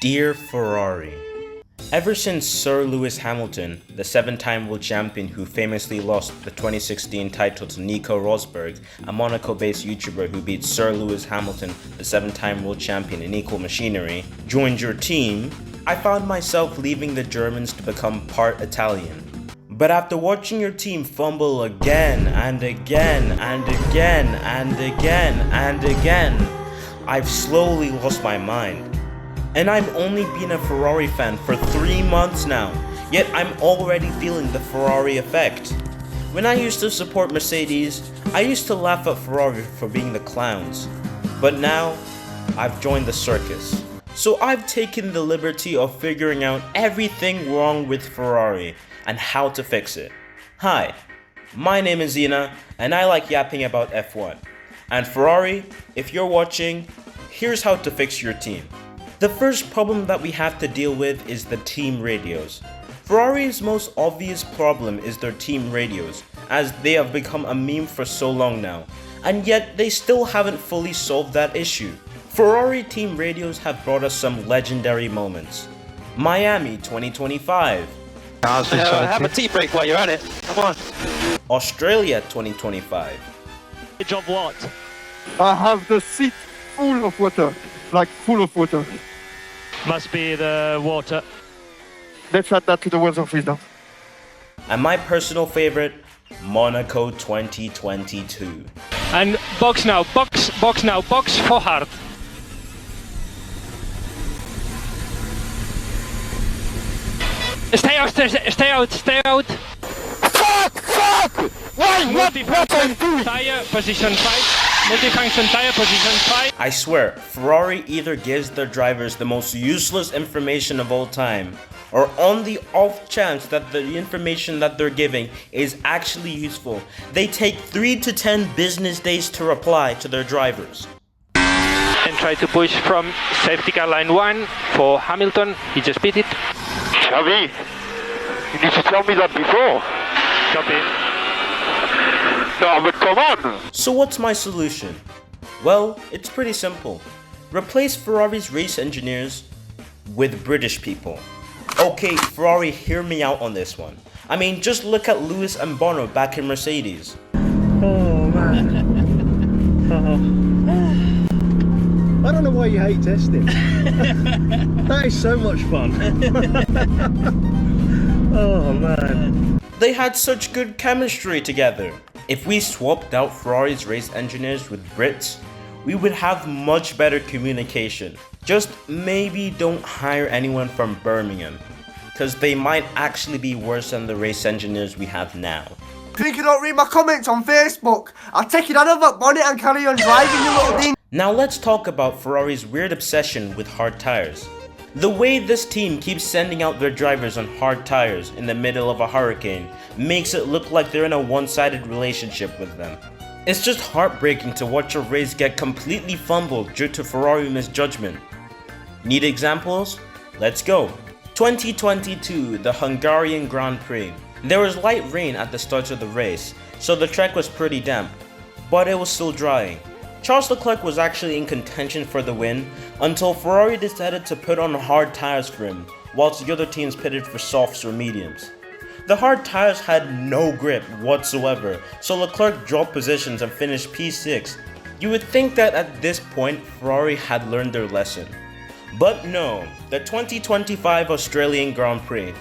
Dear Ferrari, ever since Sir Lewis Hamilton, the 7-time world champion who famously lost the 2016 title to Nico Rosberg, a Monaco-based YouTuber who beat Sir Lewis Hamilton, the 7-time world champion in equal machinery, joined your team, I found myself leaving the Germans to become part Italian. But after watching your team fumble again and again and again and again and again, I've slowly lost my mind. And I've only been a Ferrari fan for 3 months now, yet I'm already feeling the Ferrari effect. When I used to support Mercedes, I used to laugh at Ferrari for being the clowns. But now, I've joined the circus. So I've taken the liberty of figuring out everything wrong with Ferrari and how to fix it. Hi, my name is Zina, and I like yapping about F1. And Ferrari, if you're watching, here's how to fix your team. The first problem that we have to deal with is the team radios. Ferrari's most obvious problem is their team radios, as they have become a meme for so long now, and yet they still haven't fully solved that issue. Ferrari team radios have brought us some legendary moments. Miami 2025. Have a tea break while you're at it. Come on. Australia 2025. Of what? I have the seat full of water, like full of water. Must be the water. Let's add that to the words of wisdom. And my personal favorite, Monaco 2022. And box now, box now, box for hard. Stay out, stay out. Fuck! Why? What I'm doing? Tyre, position 5. Multifunction tyre, position 5. I swear, Ferrari either gives their drivers the most useless information of all time, or on the off chance that the information that they're giving is actually useful, they take 3 to 10 business days to reply to their drivers. And try to push from safety car line 1 for Hamilton. He just beat it. Xavi, you need to tell me that before. Copy. No, but come on! So what's my solution? Well, it's pretty simple. Replace Ferrari's race engineers with British people. Okay, Ferrari, hear me out on this one. I mean, just look at Lewis and Bono back in Mercedes. Oh man. I don't know why you hate testing. That is so much fun. Oh man. They had such good chemistry together. If we swapped out Ferrari's race engineers with Brits, we would have much better communication. Just maybe don't hire anyone from Birmingham, because they might actually be worse than the race engineers we have now. Think you don't read my comments on Facebook? I'll take it out of that bonnet and carry on driving, you little thing. Now let's talk about Ferrari's weird obsession with hard tires. The way this team keeps sending out their drivers on hard tires in the middle of a hurricane makes it look like they're in a one-sided relationship with them. It's just heartbreaking to watch a race get completely fumbled due to Ferrari misjudgment. Need examples? Let's go. 2022, the Hungarian Grand Prix. There was light rain at the start of the race, so the track was pretty damp, but it was still drying. Charles Leclerc was actually in contention for the win until Ferrari decided to put on hard tires for him, whilst the other teams pitted for softs or mediums. The hard tires had no grip whatsoever, so Leclerc dropped positions and finished P6. You would think that at this point Ferrari had learned their lesson. But no, the 2025 Australian Grand Prix.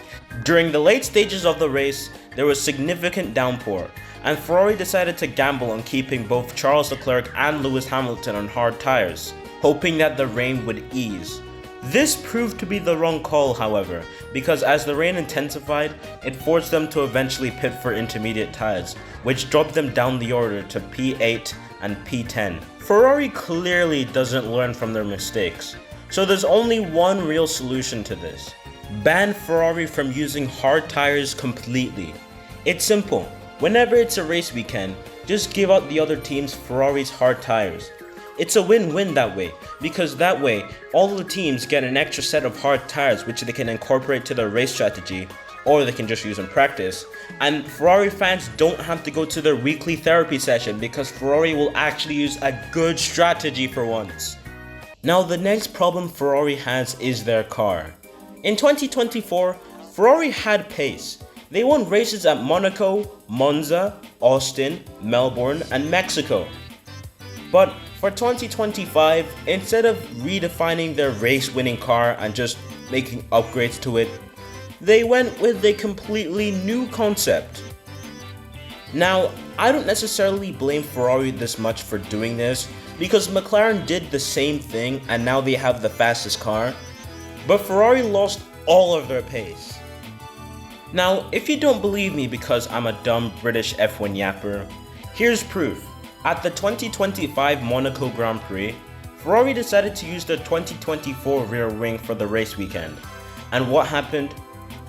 During the late stages of the race, there was significant downpour, and Ferrari decided to gamble on keeping both Charles Leclerc and Lewis Hamilton on hard tires, hoping that the rain would ease. This proved to be the wrong call, however, because as the rain intensified, it forced them to eventually pit for intermediate tires, which dropped them down the order to P8 and P10. Ferrari clearly doesn't learn from their mistakes, so there's only one real solution to this. Ban Ferrari from using hard tires completely. It's simple. Whenever it's a race weekend, just give out the other teams Ferrari's hard tires. It's a win-win that way, because that way, all the teams get an extra set of hard tires which they can incorporate to their race strategy, or they can just use in practice, and Ferrari fans don't have to go to their weekly therapy session because Ferrari will actually use a good strategy for once. Now the next problem Ferrari has is their car. In 2024, Ferrari had pace. They won races at Monaco, Monza, Austin, Melbourne, and Mexico. But for 2025, instead of redefining their race-winning car and just making upgrades to it, they went with a completely new concept. Now, I don't necessarily blame Ferrari this much for doing this, because McLaren did the same thing and now they have the fastest car, but Ferrari lost all of their pace. Now, if you don't believe me because I'm a dumb British F1 yapper, here's proof. At the 2025 Monaco Grand Prix, Ferrari decided to use their 2024 rear wing for the race weekend. And what happened?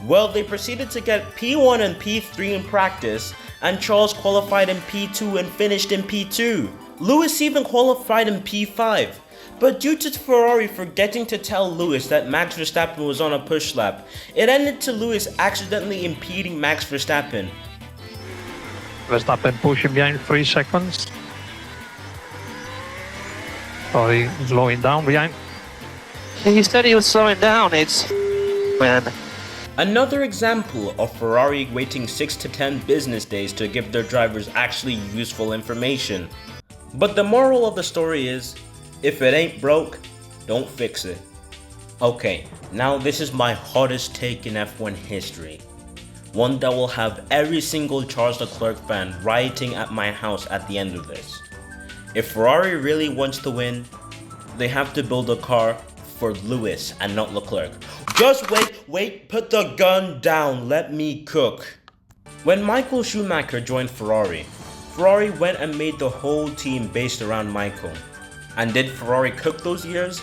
Well, they proceeded to get P1 and P3 in practice, and Charles qualified in P2 and finished in P2. Lewis even qualified in P5. But due to Ferrari forgetting to tell Lewis that Max Verstappen was on a push lap, it ended to Lewis accidentally impeding Max Verstappen. Verstappen pushing behind 3 seconds. Sorry, slowing down behind. He said he was slowing down, it's... man. Another example of Ferrari waiting 6 to 10 business days to give their drivers actually useful information. But the moral of the story is, if it ain't broke, don't fix it. Okay, now this is my hottest take in F1 history. One that will have every single Charles Leclerc fan rioting at my house at the end of this. If Ferrari really wants to win, they have to build a car for Lewis and not Leclerc. Just wait, put the gun down, let me cook. When Michael Schumacher joined Ferrari, Ferrari went and made the whole team based around Michael. And did Ferrari cook those years?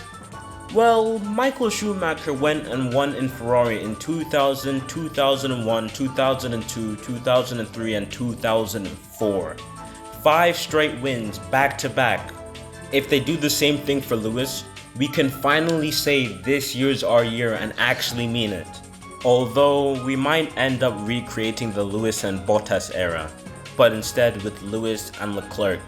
Well, Michael Schumacher went and won in Ferrari in 2000, 2001, 2002, 2003, and 2004. 5 straight wins back to back. If they do the same thing for Lewis, we can finally say this year's our year and actually mean it. Although we might end up recreating the Lewis and Bottas era, but instead with Lewis and Leclerc.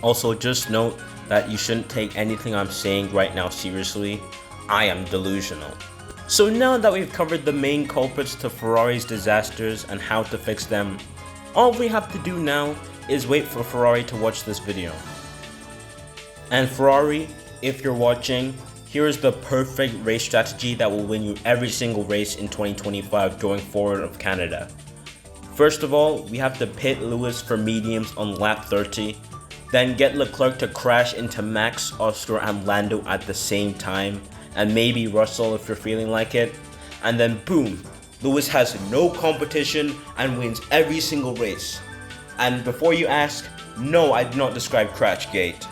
Also, just note that you shouldn't take anything I'm saying right now seriously. I am delusional. So now that we've covered the main culprits to Ferrari's disasters and how to fix them, all we have to do now is wait for Ferrari to watch this video. And Ferrari, if you're watching, here's the perfect race strategy that will win you every single race in 2025 going forward of Canada. First of all, we have to pit Lewis for mediums on lap 30, then get Leclerc to crash into Max, Oscar, and Lando at the same time, and maybe Russell if you're feeling like it, and then boom, Lewis has no competition and wins every single race. And before you ask, no, I did not describe crashgate.